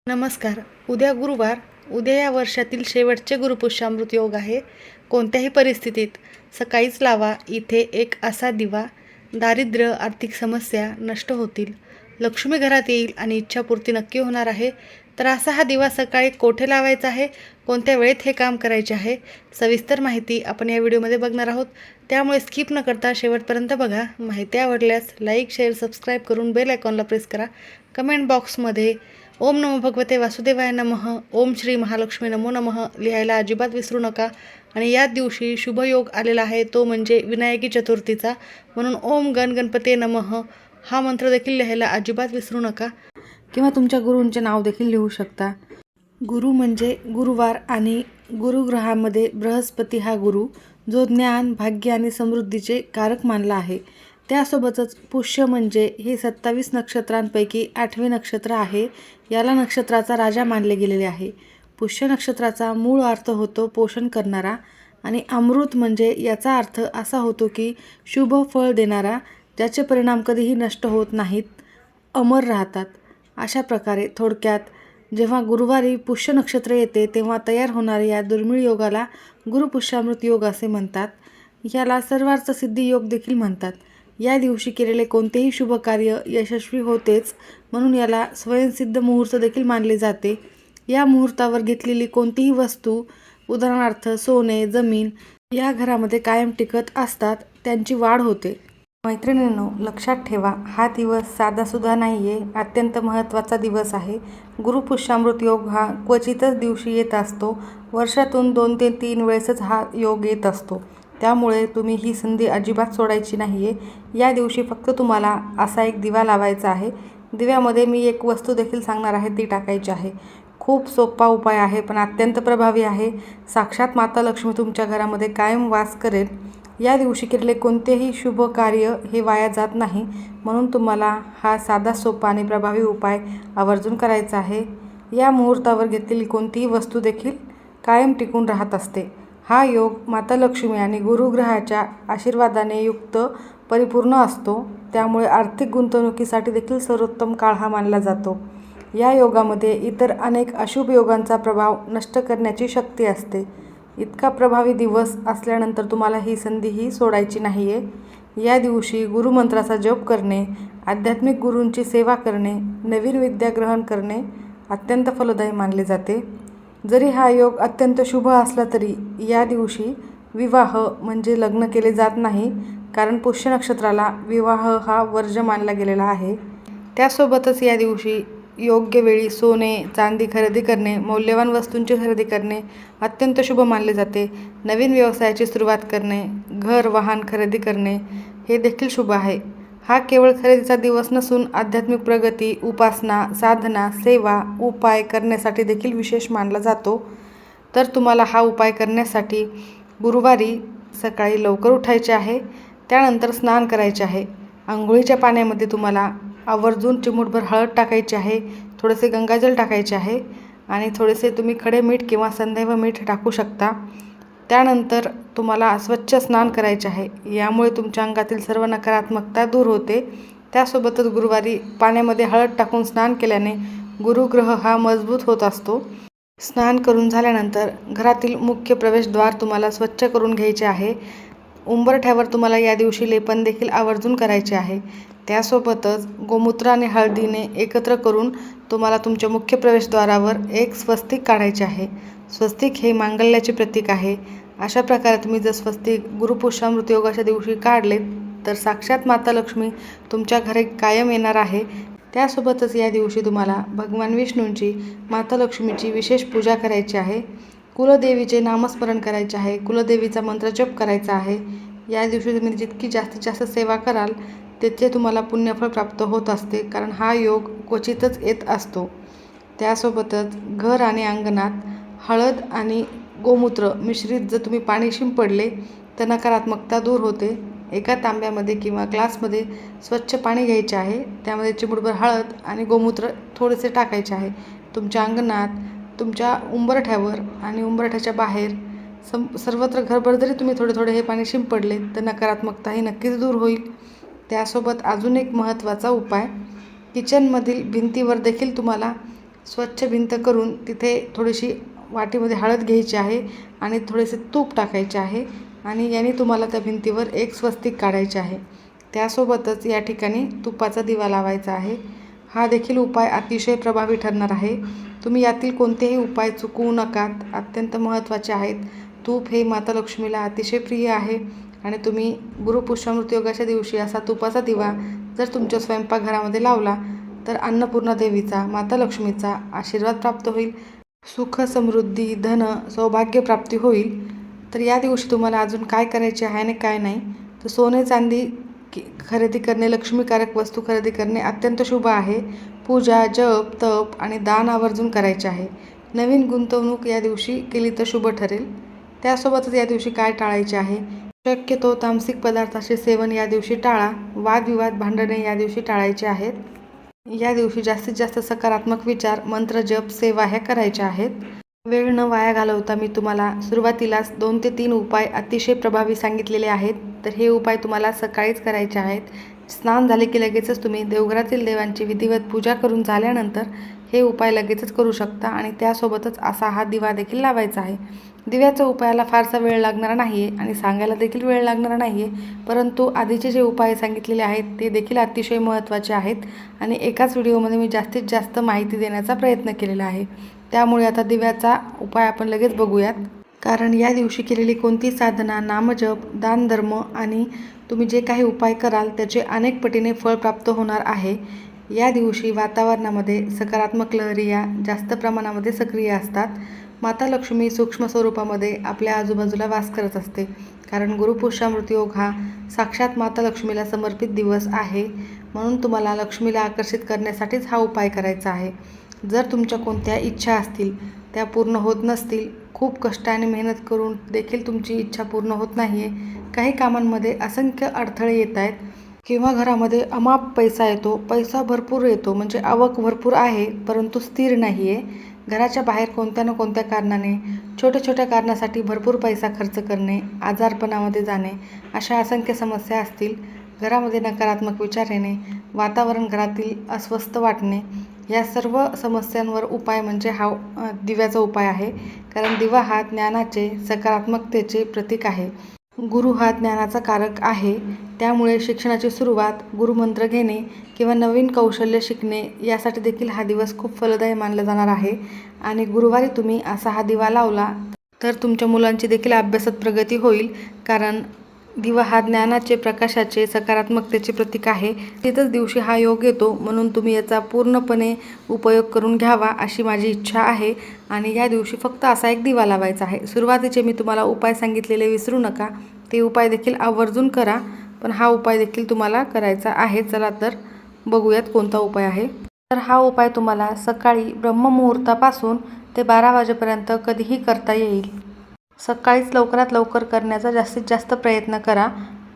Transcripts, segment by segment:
नमस्कार. उद्या गुरुवार. उद्या या वर्षातील शेवटचे गुरुपुष्यामृत योग आहे. कोणत्याही परिस्थितीत सकाळीच लावा इथे एक असा दिवा. दारिद्र्य, आर्थिक समस्या नष्ट होतील. लक्ष्मी घरात येईल आणि इच्छापूर्ती नक्की होणार आहे. तर असा हा दिवा सकाळी कोठे लावायचा आहे, कोणत्या वेळेत हे काम करायचे आहे, सविस्तर माहिती आपण या व्हिडिओमध्ये बघणार आहोत. त्यामुळे स्किप न करता शेवटपर्यंत बघा. माहिती आवडल्यास लाईक, शेअर, सबस्क्राईब करून बेल आयकॉनला प्रेस करा. कमेंट बॉक्समध्ये ओम नमो भगवते वासुदेवाय नमः, ओम श्री महालक्ष्मी नमो नमः लिहायला अजिबात विसरू नका. आणि याच दिवशी शुभयोग आलेला आहे, तो म्हणजे विनायकी चतुर्थीचा. म्हणून ओम गण गणपते नमः हा मंत्र देखील लिहायला अजिबात विसरू नका. किंवा तुमच्या गुरूंचे नाव देखील लिहू शकता. गुरु म्हणजे गुरुवार आणि गुरुग्रहामध्ये बृहस्पती हा गुरु, जो ज्ञान, भाग्य आणि समृद्धीचे कारक मानला आहे. त्यासोबतच पुष्य म्हणजे हे 27 नक्षत्रांपैकी 8वे नक्षत्र आहे. याला नक्षत्राचा राजा मानले गेलेले आहे. पुष्य नक्षत्राचा मूळ अर्थ होतो पोषण करणारा, आणि अमृत म्हणजे याचा अर्थ असा होतो की शुभ फळ देणारा, ज्याचे परिणाम कधीही नष्ट होत नाहीत, अमर राहतात. अशा प्रकारे थोडक्यात जेव्हा गुरुवारी पुष्य नक्षत्र येते तेव्हा तयार होणाऱ्या या दुर्मिळ योगाला गुरुपुष्यामृत योग असे म्हणतात. याला सर्वार्थ सिद्धी योग देखील म्हणतात. या दिवशी केलेले कोणतेही शुभ कार्य यशस्वी होतेच, म्हणून याला स्वयंसिद्ध मुहूर्त देखील मानले जाते. या मुहूर्तावर घेतलेली कोणतीही वस्तू, उदाहरणार्थ सोने, जमीन, या घरामध्ये कायम टिकत असतात, त्यांची वाढ होते. मैत्रिणींनो, लक्षात ठेवा, हा दिवस साधासुद्धा नाही आहे, अत्यंत महत्त्वाचा दिवस आहे. गुरुपुष्यामृत योग हा क्वचितच दिवशी येत असतो. वर्षातून 2 ते 3 वेळेसच हा योग येत असतो. त्यामुळे तुम्ही ही संधी अजिबात सोडायची नाही आहे. या दिवशी फक्त तुम्हाला असा एक दिवा लावायचा आहे. दिव्यामध्ये मी एक वस्तू देखील सांगणार आहे, ती टाकायची आहे. खूप सोपा उपाय आहे, पण अत्यंत प्रभावी आहे. साक्षात माता लक्ष्मी तुमच्या घरामध्ये कायम वास करेल. या दिवशी केलेले कोणतेही शुभ कार्य हे वाया जात नाही, म्हणून तुम्हाला हा साधा, सोपा आणि प्रभावी उपाय आवर्जून करायचा आहे. या मुहूर्तावर घेतलेली कोणतीही वस्तू देखील कायम टिकून राहत असते. हा योग माता लक्ष्मी आणि गुरुग्रहाच्या आशीर्वादाने युक्त परिपूर्ण असतो. त्यामुळे आर्थिक गुंतवणुकीसाठी देखील सर्वोत्तम काळ हा मानला जातो. या योगामध्ये इतर अनेक अशुभ योगांचा प्रभाव नष्ट करण्याची शक्ती असते. इतका प्रभावी दिवस असल्यानंतर तुम्हाला ही संधीही सोडायची नाही आहे. या दिवशी गुरुमंत्राचा जप करणे, आध्यात्मिक गुरूंची सेवा करणे, नवीन विद्या ग्रहण करणे अत्यंत फलदायी मानले जाते. जरी हा योग अत्यंत शुभ असला तरी या दिवशी विवाह म्हणजे लग्न केले जात नाही, कारण पुष्य नक्षत्राला विवाह हा वर्ज्य मानला गेलेला आहे. त्यासोबतच या दिवशी योग्य वेळी सोने, चांदी खरेदी करणे, मौल्यवान वस्तूंची खरेदी करणे अत्यंत शुभ मानले जाते. नवीन व्यवसायाची सुरुवात करणे, घर, वाहन खरेदी करणे हे देखील शुभ आहे. हा केवळ खरेदीचा दिवस नसून आध्यात्मिक प्रगती, उपासना, साधना, सेवा, उपाय करण्यासाठी देखील विशेष मानला जातो. तर तुम्हाला हा उपाय करण्यासाठी गुरुवारी सकाळी लवकर उठायचे आहे. त्यानंतर स्नान करायचे आहे. अंघोळीच्या पाण्यामध्ये तुम्हाला आवर्जून चिमूटभर हळद टाकायची आहे, थोडेसे गंगाजल टाकायचे आहे आणि थोडेसे तुम्ही खडे मीठ किंवा संदैव मीठ टाकू शकता. त्यानंतर तुम्हाला स्वच्छ स्नान करायचे आहे. यामुळे तुमच्या अंगातील सर्व नकारात्मकता दूर होते. त्यासोबतच गुरुवारी पाण्यामध्ये हळद टाकून स्नान केल्याने गुरुग्रह हा मजबूत होत असतो. स्नान करून झाल्यानंतर घरातील मुख्य प्रवेशद्वार तुम्हाला स्वच्छ करून घ्यायचे आहे. उंबरठ्यावर तुम्हाला या दिवशी लेपन देखील आवर्जून करायचे आहे. त्यासोबतच गोमूत्र आणि हळदीने एकत्र करून तुम्हाला तुमच्या मुख्य प्रवेशद्वारावर एक स्वस्तिक काढायचे आहे. स्वस्तिक हे मांगल्याचे प्रतीक आहे. अशा प्रकारे तुम्ही जर स्वस्तिक गुरुपुष्यामृत योगाच्या दिवशी काढले तर साक्षात माता लक्ष्मी तुमच्या घरी कायम येणार आहे. त्यासोबतच या दिवशी तुम्हाला भगवान विष्णूंची, माता लक्ष्मीची विशेष पूजा करायची आहे. कुलदेवीचे नामस्मरण करायचे आहे. कुलदेवीचा मंत्र जप करायचा आहे. या दिवशी तुम्ही जितकी जास्तीत जास्त सेवा कराल तिथे तुम्हाला पुण्यफळ प्राप्त होत असते, कारण हा योग क्वचितच येत असतो. त्यासोबतच घर आणि अंगणात हळद आणि गोमूत्र मिश्रित जर तुम्ही पाणी शिंपडले तर नकारात्मकता दूर होते. एका तांब्यामध्ये किंवा ग्लासमध्ये स्वच्छ पाणी घ्यायचे आहे. त्यामध्ये चिमूटभर हळद आणि गोमूत्र थोडेसे टाकायचे आहे. तुमच्या अंगणात, तुमच्या उंबरठ्यावर आणि उंबरठ्याच्या बाहेर सर्वत्र घरभर जरी तुम्ही थोडे थोडे हे पाणी शिंपडले तर नकारात्मकता ही नक्कीच दूर होईल. त्यासोबत अजून एक महत्त्वाचा उपाय, किचनमधील भिंतीवर देखील तुम्हाला स्वच्छ भिंत करून तिथे थोडीशी वाटीमध्ये हळद घ्यायची आहे आणि थोडेसे तूप टाकायचे आहे आणि याने तुम्हाला त्या भिंतीवर एक स्वस्तिक काढायचे आहे. त्यासोबतच या ठिकाणी तुपाचा दिवा लावायचा आहे. हा देखील उपाय अतिशय प्रभावी ठरणार आहे. तुम्ही यातील कोणतेही उपाय चुकवू नका, अत्यंत महत्त्वाचे आहेत. तूप हे माता लक्ष्मीला अतिशय प्रिय आहे आणि तुम्ही गुरुपुष्यामृत योगाच्या दिवशी असा तुपाचा दिवा जर तुमच्या स्वयंपाकघरामध्ये लावला तर अन्नपूर्णा देवीचा, माता लक्ष्मीचा आशीर्वाद प्राप्त होईल. सुख, समृद्धी, धन, सौभाग्य प्राप्ती होईल. तर या दिवशी तुम्हाला अजून काय करायचे आहे आणि काय नाही, तर सोने चांदी खरेदी करणे, लक्ष्मीकारक वस्तू खरेदी करणे अत्यंत शुभ आहे. पूजा, जप, तप आणि दान आवर्जून करायचे आहे. नवीन गुंतवणूक या दिवशी केली तर शुभ ठरेल. त्यासोबतच या दिवशी काय टाळायचे आहे, शक्यतो तामसिक पदार्थाचे सेवन या दिवशी टाळा. वादविवाद, भांडणे या दिवशी टाळायचे आहेत. या दिवशी जास्तीत जास्त सकारात्मक विचार, मंत्र, जप, सेवा ह्या करायच्या आहेत. वेळ न वाया घालवता मी तुम्हाला सुरुवातीलाच 2 ते 3 उपाय अतिशय प्रभावी सांगितलेले आहेत. तर हे उपाय तुम्हाला सकाळीच करायचे आहेत. स्नान झाले की लगेचच तुम्ही देवघरातील देवांची विधिवत पूजा करून झाल्यानंतर हे उपाय लगेचच करू शकता आणि त्यासोबतच असा हा दिवा देखील लावायचा आहे. दिव्याच्या उपायाला फारसा वेळ लागणार नाही आहे आणि सांगायला देखील वेळ लागणार नाही आहे, परंतु आधीचे जे उपाय सांगितलेले आहेत ते देखील अतिशय महत्त्वाचे आहेत आणि एकाच व्हिडिओमध्ये मी जास्तीत जास्त माहिती देण्याचा प्रयत्न केलेला आहे. त्यामुळे आता दिव्याचा उपाय आपण लगेच बघूयात. कारण या दिवशी केलेली कोणती साधना, नामजप, दानधर्म आणि तुम्ही जे काही उपाय कराल त्याचे अनेक पटीने फळ प्राप्त होणार आहे. या दिवशी वातावरणामध्ये सकारात्मक लहरी या जास्त प्रमाणामध्ये सक्रिय असतात. माता लक्ष्मी सूक्ष्म स्वरूपामध्ये आपल्या आजूबाजूला वास करत असते. कारण गुरुपुष्यामृत योग हा साक्षात माता लक्ष्मीला समर्पित दिवस आहे. म्हणून तुम्हाला लक्ष्मीला आकर्षित करण्यासाठीच हा उपाय करायचा आहे. जर तुमच्या कोणत्या इच्छा असतील त्या पूर्ण होत नसतील, खूप कष्ट आणि मेहनत करून देखील तुमची इच्छा पूर्ण होत नाही आहे, काही कामांमध्ये असंख्य अडथळे येत आहेत किंवा घरामध्ये अमाप पैसा येतो, पैसा भरपूर येतो म्हणजे आवक भरपूर आहे परंतु स्थिर नाही आहे, घराच्या बाहेर कोणत्या ना कोणत्या कारणाने छोट्या छोट्या कारणासाठी भरपूर पैसा खर्च करणे, आजारपणामध्ये जाणे, अशा असंख्य समस्या असतील, घरामध्ये नकारात्मक विचार येणे, वातावरण घरातील अस्वस्थ वाटणे, या सर्व समस्यांवर उपाय म्हणजे हा दिव्याचा उपाय आहे. कारण दिवा हा ज्ञानाचे, सकारात्मकतेचे प्रतीक आहे. गुरु हा ज्ञानाचा कारक आहे. त्यामुळे शिक्षणाची सुरुवात, गुरुमंत्र घेणे किंवा नवीन कौशल्य शिकणे यासाठी देखील हा दिवस खूप फलदायी मानला जाणार आहे. आणि गुरुवारी तुम्ही असा हा दिवा लावला तर तुमच्या मुलांची देखील अभ्यासात प्रगती होईल. कारण दिवा हा ज्ञानाचे, प्रकाशाचे, सकारात्मकतेचे प्रतीक आहे. तिथंच दिवशी हा योग येतो म्हणून तुम्ही याचा पूर्णपणे उपयोग करून घ्यावा अशी माझी इच्छा आहे. आणि या दिवशी फक्त असा एक दिवा लावायचा आहे. सुरुवातीचे मी तुम्हाला उपाय सांगितलेले विसरू नका, ते उपाय देखील आवर्जून करा. पण हा उपाय देखील तुम्हाला करायचा आहे. चला तर बघूयात कोणता उपाय आहे. तर हा उपाय तुम्हाला सकाळी ब्रह्ममुहूर्तापासून ते 12 वाजेपर्यंत कधीही करता येईल. सकाळीच लवकरात लवकर करण्याचा जास्तीत जास्त प्रयत्न करा.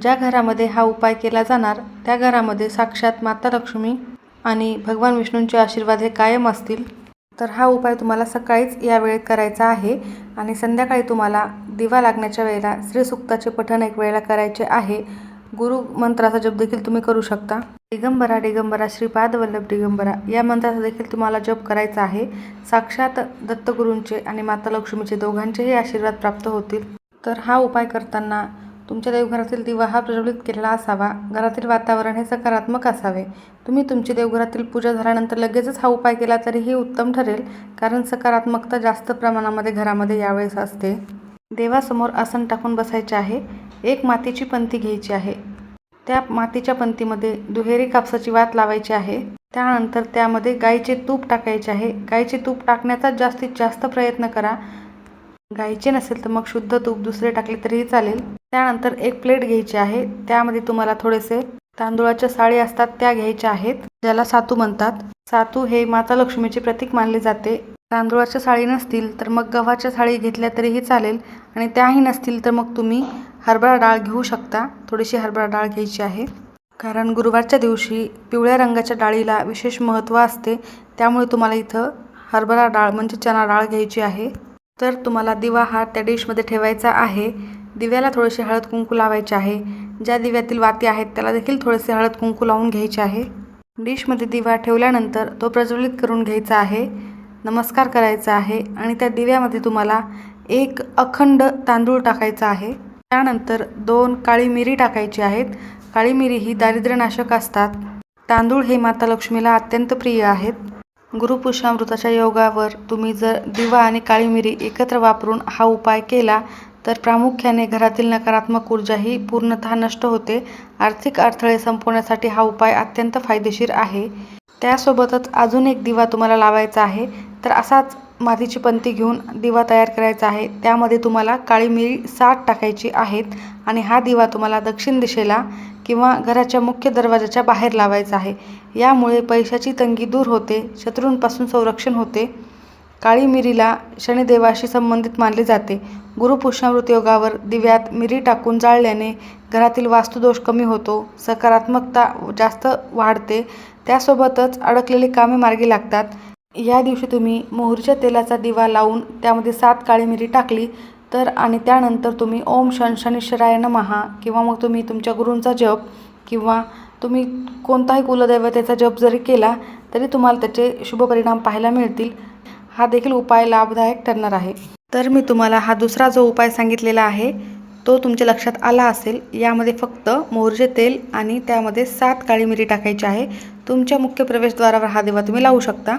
ज्या घरामध्ये हा उपाय केला जाणार त्या घरामध्ये साक्षात माता लक्ष्मी आणि भगवान विष्णूंचे आशीर्वाद हे कायम असतील. तर हा उपाय तुम्हाला सकाळीच या वेळेत करायचा आहे. आणि संध्याकाळी तुम्हाला दिवा लागण्याच्या वेळेला श्रीसूक्ताचे पठण एक वेळेला करायचे आहे. गुरु मंत्राचा जप देखील तुम्ही करू शकता. दिगंबरा दिगंबरा श्रीपाद वल्लभ दिगंबरा या मंत्राचा देखील तुम्हाला जप करायचा आहे. साक्षात दत्तगुरूंचे आणि माता लक्ष्मीचे दोघांचेही आशीर्वाद प्राप्त होतील. तर हा उपाय करताना तुमच्या देवघरातील दिवा हा प्रज्वलित केलेला असावा. घरातील वातावरण हे सकारात्मक असावे. तुम्ही तुमची देवघरातील पूजा झाल्यानंतर लगेचच हा उपाय केला तरीही उत्तम ठरेल. कारण सकारात्मकता जास्त प्रमाणामध्ये घरामध्ये यावेळेस असते. देवासमोर आसन टाकून बसायचे आहे. एक मातीची पंती घ्यायची आहे. त्या मातीच्या पंतीमध्ये दुहेरी कापसाची वात लावायची आहे. त्यानंतर त्यामध्ये गाईचे तूप टाकायचे आहे. गाईचे तूप टाकण्याचा जास्तीत जास्त प्रयत्न करा. गाईचे नसेल तर मग शुद्ध तूप दुसरे टाकले तरीही चालेल. त्यानंतर एक प्लेट घ्यायची आहे. त्यामध्ये तुम्हाला थोडेसे तांदूळाच्या साळी असतात त्या घ्यायच्या आहेत, ज्याला सातू म्हणतात. सातू हे माता लक्ष्मीचे प्रतीक मानले जाते. तांदूळाच्या साळी नसतील तर मग गव्हाच्या साळी घेतल्या तरीही चालेल आणि त्याही नसतील तर मग तुम्ही हरभरा डाळ घेऊ शकता. थोडीशी हरभरा डाळ घ्यायची आहे. कारण गुरुवारच्या दिवशी पिवळ्या रंगाच्या डाळीला विशेष महत्त्व असते. त्यामुळे तुम्हाला इथं हरभरा डाळ म्हणजे चणा डाळ घ्यायची आहे. तर तुम्हाला दिवा हा त्या डिशमध्ये ठेवायचा आहे. दिव्याला थोडेसे हळद कुंकू लावायचे आहे. ज्या दिव्यातील वाती आहेत त्याला देखील थोडेसे हळद कुंकू लावून घ्यायचे आहे. डिशमध्ये दिवा ठेवल्यानंतर तो प्रज्वलित करून घ्यायचा आहे. नमस्कार करायचा आहे आणि त्या दिव्यामध्ये तुम्हाला एक अखंड तांदूळ टाकायचा आहे. त्यानंतर 2 काळी मिरी टाकायची आहेत. काळी मिरी ही दारिद्र्यनाशक असतात. तांदूळ हे माता लक्ष्मीला अत्यंत प्रिय आहेत. गुरुपुष्यामृताच्या योगावर तुम्ही जर दिवा आणि काळी मिरी एकत्र वापरून हा उपाय केला तर प्रामुख्याने घरातील नकारात्मक ऊर्जा ही पूर्णतः नष्ट होते. आर्थिक अडथळे संपवण्यासाठी हा उपाय अत्यंत फायदेशीर आहे. त्यासोबतच अजून एक दिवा तुम्हाला लावायचा आहे. तर असाच मातीची पंती घेऊन दिवा तयार करायचा आहे. त्यामध्ये तुम्हाला काळी मिरी 60 टाकायची आहेत आणि हा दिवा तुम्हाला दक्षिण दिशेला किंवा घराच्या मुख्य दरवाजाच्या बाहेर लावायचा आहे. यामुळे पैशाची तंगी दूर होते, शत्रूंपासून संरक्षण होते. काळी मिरीला शनिदेवाशी संबंधित मानले जाते. गुरुपुष्यामृत योगावर दिव्यात मिरी टाकून जाळल्याने घरातील वास्तुदोष कमी होतो, सकारात्मकता जास्त वाढते. त्यासोबतच अडकलेली कामे मार्गी लागतात. या दिवशी तुम्ही मोहरीच्या तेलाचा दिवा लावून त्यामध्ये 7 काळी मिरी टाकली तर आणि त्यानंतर तुम्ही ओम शनीश्वराय नमः किंवा मग तुम्ही तुमच्या गुरूंचा जप किंवा तुम्ही कोणताही कुलदैवतेचा जप जरी केला तरी तुम्हाला त्याचे शुभ परिणाम पाहायला मिळतील. हा देखील उपाय लाभदायक ठरणार आहे. तर मी तुम्हाला हा दुसरा जो उपाय सांगितलेला आहे तो तुमच्या लक्षात आला असेल. यामध्ये फक्त मोहरीचे तेल आणि त्यामध्ये 7 काळी मिरी टाकायची आहे. तुमच्या मुख्य प्रवेशद्वारावर हा दिवा तुम्ही लावू शकता.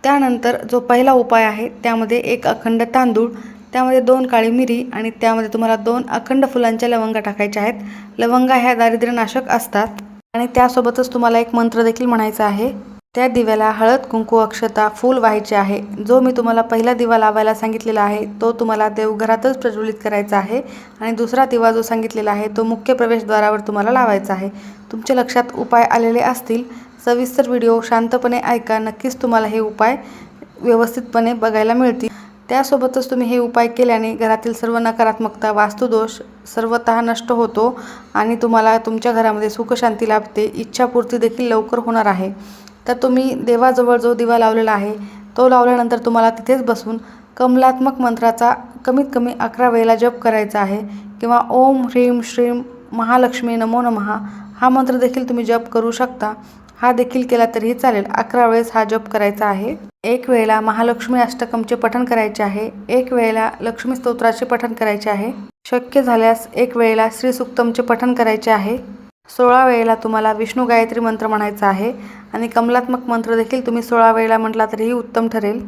त्यानंतर जो पहिला उपाय आहे त्यामध्ये एक अखंड तांदूळ, त्यामध्ये 2 काळी मिरी आणि त्यामध्ये तुम्हाला 2 अखंड फुलांच्या लवंगा टाकायच्या आहेत. लवंगा ह्या दारिद्र्यनाशक असतात आणि त्यासोबतच तुम्हाला एक मंत्र देखील म्हणायचा आहे. त्या दिव्याला हळद, कुंकू, अक्षता, फूल व्हायचे आहे. जो मी तुम्हाला पहिला दिवा लावायला सांगितलेला आहे तो तुम्हाला देवघरातच प्रज्वलित करायचा आहे आणि दुसरा दिवा जो सांगितलेला आहे तो मुख्य प्रवेशद्वारावर तुम्हाला लावायचा आहे. तुमच्या लक्षात उपाय आलेले असतील. सविस्तर व्हिडिओ शांतपणे ऐका. नक्कीच तुम्हाला हे उपाय व्यवस्थितपणे बघायला मिळतील. त्यासोबतच तुम्ही हे उपाय केल्याने घरातील सर्व नकारात्मकता, वास्तुदोष सर्वतः नष्ट होतो आणि तुम्हाला तुमच्या घरामध्ये सुखशांती लाभते. इच्छापूर्ती देखील लवकर होणार आहे. तर तुम्ही देवाजवळ जो दिवा लावलेला आहे तो लावल्यानंतर तुम्हाला तिथेच बसून कमलात्मक मंत्राचा कमीत कमी 11 वेळेला जप करायचा आहे किंवा ओम ह्रीं श्रीं महालक्ष्मी नमो नमः हा मंत्र देखील तुम्ही जप करू शकता. हा देखील केला तरीही चालेल. 11 वेळेस हा जप करायचा आहे. 1 वेळेला महालक्ष्मी अष्टकमचे पठण करायचे आहे. 1 वेळेला लक्ष्मी स्तोत्राचे पठण करायचे आहे. शक्य झाल्यास 1 वेळेला श्री सुक्तमचे पठण करायचे आहे. 16 वेळेला तुम्हाला विष्णू गायत्री मंत्र म्हणायचा आहे आणि कमलात्मक मंत्र देखील तुम्ही 16 वेळेला म्हटला तरीही उत्तम ठरेल.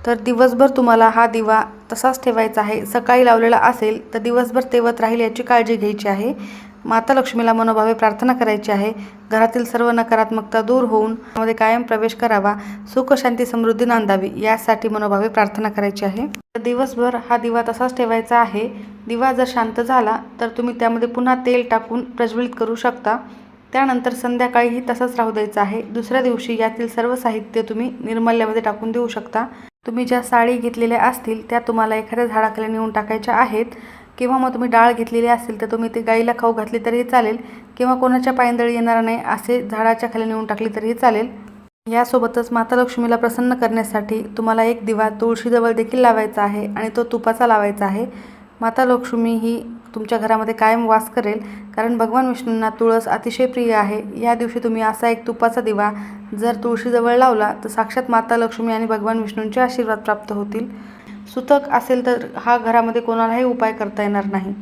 तर दिवसभर तुम्हाला हा दिवा तसाच ठेवायचा आहे. सकाळी लावलेला असेल तर दिवसभर तेवत राहील याची काळजी घ्यायची आहे. माता लक्ष्मीला मनोभावे प्रार्थना करायची आहे. घरातील सर्व नकारात्मकता दूर होऊन त्यामध्ये कायम प्रवेश करावा, सुख शांती समृद्धी नांदावी यासाठी मनोभावे प्रार्थना करायची आहे. दिवसभर हा दिवा तसाच ठेवायचा आहे. दिवा जर शांत झाला तर तुम्ही त्यामध्ये पुन्हा तेल टाकून प्रज्वलित करू शकता. त्यानंतर संध्याकाळीही तसंच राहू द्यायचं आहे. दुसऱ्या दिवशी यातील सर्व साहित्य तुम्ही निर्माल्यामध्ये टाकून देऊ शकता. तुम्ही ज्या साडी घेतलेल्या असतील त्या तुम्हाला एखाद्या झाडाखाली नेऊन टाकायच्या आहेत किंवा मग तुम्ही डाळ घेतलेली असेल तर तुम्ही ते गाईला खाऊ घातली तरीही चालेल किंवा कोणाच्या पायंदळी येणार नाही असे झाडाच्या खाली नेऊन टाकली तरीही चालेल. यासोबतच माता लक्ष्मीला प्रसन्न करण्यासाठी तुम्हाला एक दिवा तुळशीजवळ देखील लावायचा आहे आणि तो तुपाचा लावायचा आहे. माता लक्ष्मी ही तुमच्या घरामध्ये कायम वास करेल कारण भगवान विष्णूंना तुळस अतिशय प्रिय आहे. या दिवशी तुम्ही असा एक तुपाचा दिवा जर तुळशीजवळ लावला तर साक्षात माता लक्ष्मी आणि भगवान विष्णूंचे आशीर्वाद प्राप्त होतील. सुतक असेल तर हा घरामध्ये कोणालाही उपाय करता येणार नाही.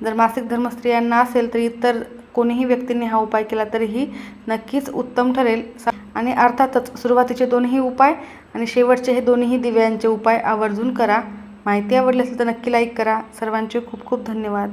जर मासिक धर्म स्त्रियांना असेल तर इतर कोणीही व्यक्तींनी हा उपाय केला तरीही नक्कीच उत्तम ठरेल. आणि अर्थातच सुरुवातीचे दोन्ही उपाय आणि शेवटचे हे दोन्ही दिव्यांचे उपाय आवर्जून करा. माहिती आवडली असेल तर नक्की लाईक करा. सर्वांचे खूप खूप धन्यवाद.